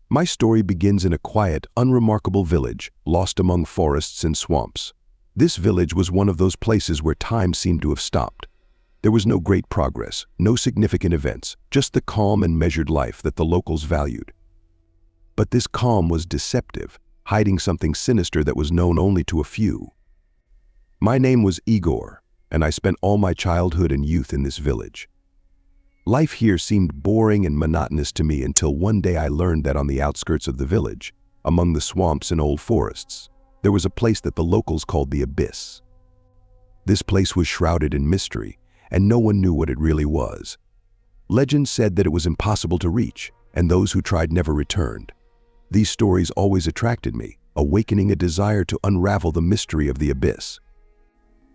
My story begins in a quiet, unremarkable village, lost among forests and swamps. This village was one of those places where time seemed to have stopped. There was no great progress, no significant events, just the calm and measured life that the locals valued. But this calm was deceptive, hiding something sinister that was known only to a few. My name was Igor, and I spent all my childhood and youth in this village. Life here seemed boring and monotonous to me until one day I learned that on the outskirts of the village, among the swamps and old forests, there was a place that the locals called the Abyss. This place was shrouded in mystery, and no one knew what it really was. Legend said that it was impossible to reach, and those who tried never returned. These stories always attracted me, awakening a desire to unravel the mystery of the Abyss.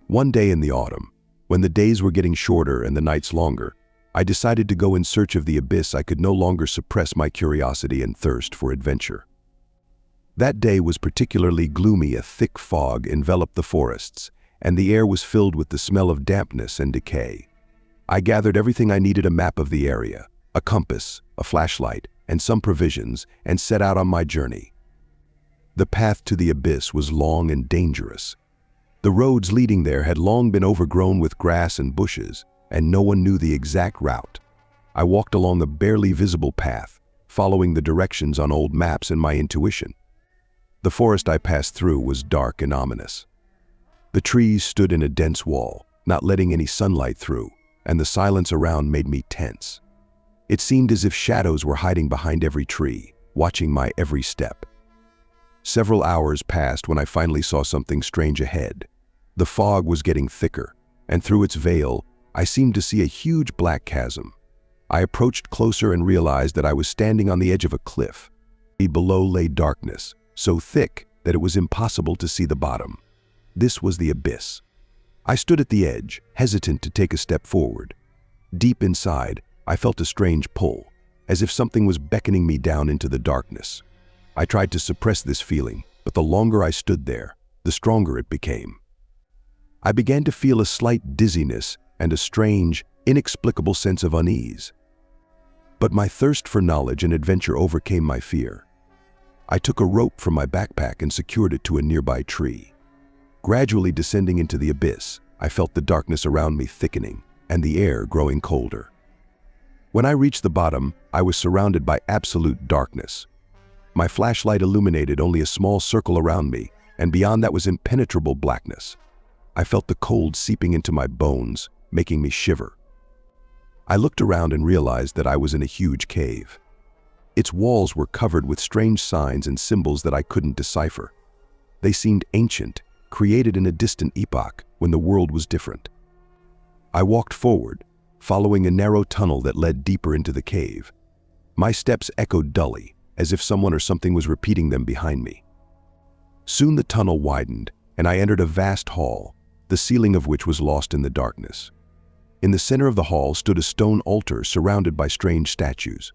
One day in the autumn, when the days were getting shorter and the nights longer, I decided to go in search of the Abyss. I could no longer suppress my curiosity and thirst for adventure. That day was particularly gloomy. A thick fog enveloped the forests, and the air was filled with the smell of dampness and decay. I gathered everything I needed: a map of the area, a compass, a flashlight, and some provisions, and set out on my journey. The path to the Abyss was long and dangerous. The roads leading there had long been overgrown with grass and bushes, and no one knew the exact route. I walked along a barely visible path, following the directions on old maps and my intuition. The forest I passed through was dark and ominous. The trees stood in a dense wall, not letting any sunlight through, and the silence around made me tense. It seemed as if shadows were hiding behind every tree, watching my every step. Several hours passed when I finally saw something strange ahead. The fog was getting thicker, and through its veil, I seemed to see a huge black chasm. I approached closer and realized that I was standing on the edge of a cliff. Below lay darkness, so thick that it was impossible to see the bottom. This was the Abyss. I stood at the edge, hesitant to take a step forward. Deep inside, I felt a strange pull, as if something was beckoning me down into the darkness. I tried to suppress this feeling, but the longer I stood there, the stronger it became. I began to feel a slight dizziness and a strange, inexplicable sense of unease. But my thirst for knowledge and adventure overcame my fear. I took a rope from my backpack and secured it to a nearby tree. Gradually descending into the Abyss, I felt the darkness around me thickening and the air growing colder. When I reached the bottom, I was surrounded by absolute darkness. My flashlight illuminated only a small circle around me, and beyond that was impenetrable blackness. I felt the cold seeping into my bones, making me shiver. I looked around and realized that I was in a huge cave. Its walls were covered with strange signs and symbols that I couldn't decipher. They seemed ancient, created in a distant epoch when the world was different. I walked forward, following a narrow tunnel that led deeper into the cave. My steps echoed dully, as if someone or something was repeating them behind me. Soon the tunnel widened, and I entered a vast hall, the ceiling of which was lost in the darkness. In the center of the hall stood a stone altar surrounded by strange statues.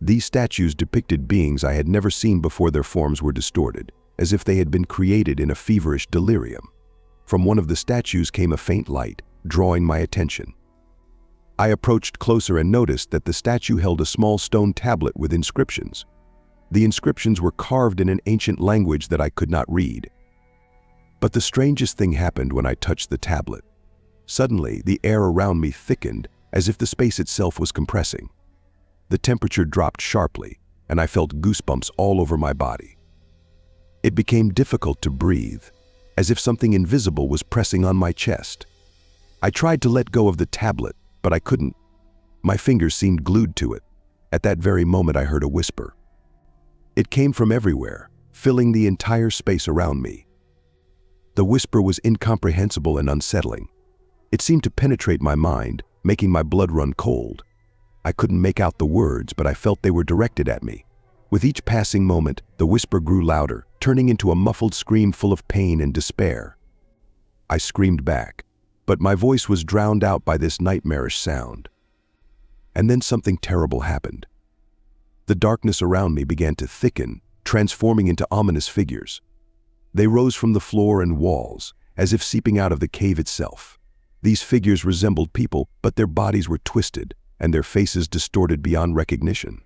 These statues depicted beings I had never seen before. Their forms were distorted, as if they had been created in a feverish delirium. From one of the statues came a faint light, drawing my attention. I approached closer and noticed that the statue held a small stone tablet with inscriptions. The inscriptions were carved in an ancient language that I could not read. But the strangest thing happened when I touched the tablet. Suddenly, the air around me thickened, as if the space itself was compressing. The temperature dropped sharply, and I felt goosebumps all over my body. It became difficult to breathe, as if something invisible was pressing on my chest. I tried to let go of the tablet, but I couldn't. My fingers seemed glued to it. At that very moment, I heard a whisper. It came from everywhere, filling the entire space around me. The whisper was incomprehensible and unsettling. It seemed to penetrate my mind, making my blood run cold. I couldn't make out the words, but I felt they were directed at me. With each passing moment, the whisper grew louder, turning into a muffled scream full of pain and despair. I screamed back, but my voice was drowned out by this nightmarish sound. And then something terrible happened. The darkness around me began to thicken, transforming into ominous figures. They rose from the floor and walls, as if seeping out of the cave itself. These figures resembled people, but their bodies were twisted, and their faces distorted beyond recognition.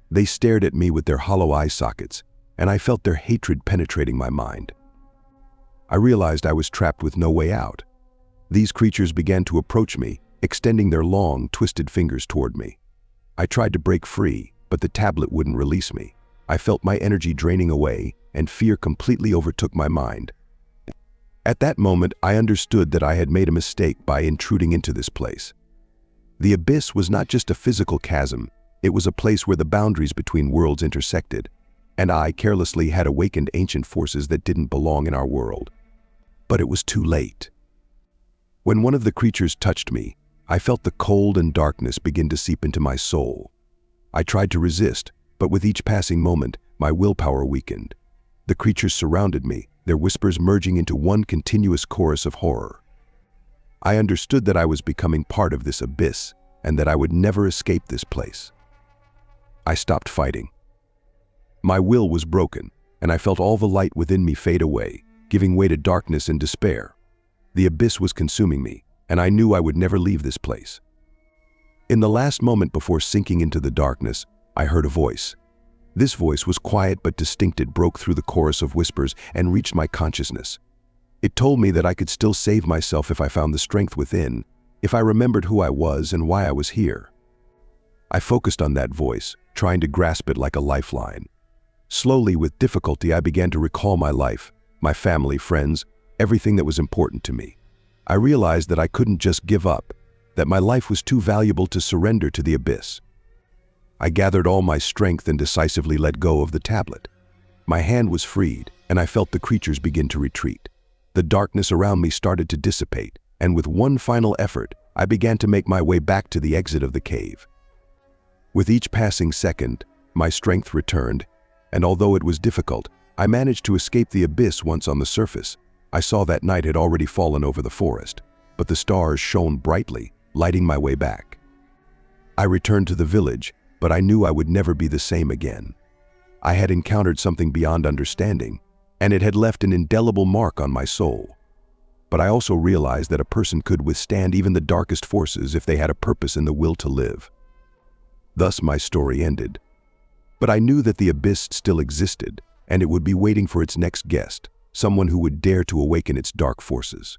They stared at me with their hollow eye sockets, and I felt their hatred penetrating my mind. I realized I was trapped with no way out. These creatures began to approach me, extending their long, twisted fingers toward me. I tried to break free, but the tablet wouldn't release me. I felt my energy draining away, and fear completely overtook my mind. At that moment, I understood that I had made a mistake by intruding into this place. The abyss was not just a physical chasm, it was a place where the boundaries between worlds intersected, and I carelessly had awakened ancient forces that didn't belong in our world. But it was too late. When one of the creatures touched me, I felt the cold and darkness begin to seep into my soul. I tried to resist, but with each passing moment, my willpower weakened. The creatures surrounded me, their whispers merging into one continuous chorus of horror. I understood that I was becoming part of this abyss, and that I would never escape this place. I stopped fighting. My will was broken, and I felt all the light within me fade away, giving way to darkness and despair. The abyss was consuming me, and I knew I would never leave this place. In the last moment before sinking into the darkness, I heard a voice. This voice was quiet but distinct. It broke through the chorus of whispers and reached my consciousness. It told me that I could still save myself if I found the strength within, if I remembered who I was and why I was here. I focused on that voice, trying to grasp it like a lifeline. Slowly, with difficulty, I began to recall my life, my family, friends, everything that was important to me. I realized that I couldn't just give up, that my life was too valuable to surrender to the abyss. I gathered all my strength and decisively let go of the tablet. My hand was freed, and I felt the creatures begin to retreat. The darkness around me started to dissipate, and with one final effort, I began to make my way back to the exit of the cave. With each passing second, my strength returned, and although it was difficult, I managed to escape the abyss. Once on the surface, I saw that night had already fallen over the forest, but the stars shone brightly, lighting my way back. I returned to the village, but I knew I would never be the same again. I had encountered something beyond understanding, and it had left an indelible mark on my soul. But I also realized that a person could withstand even the darkest forces if they had a purpose and the will to live. Thus my story ended. But I knew that the abyss still existed, and it would be waiting for its next guest, someone who would dare to awaken its dark forces.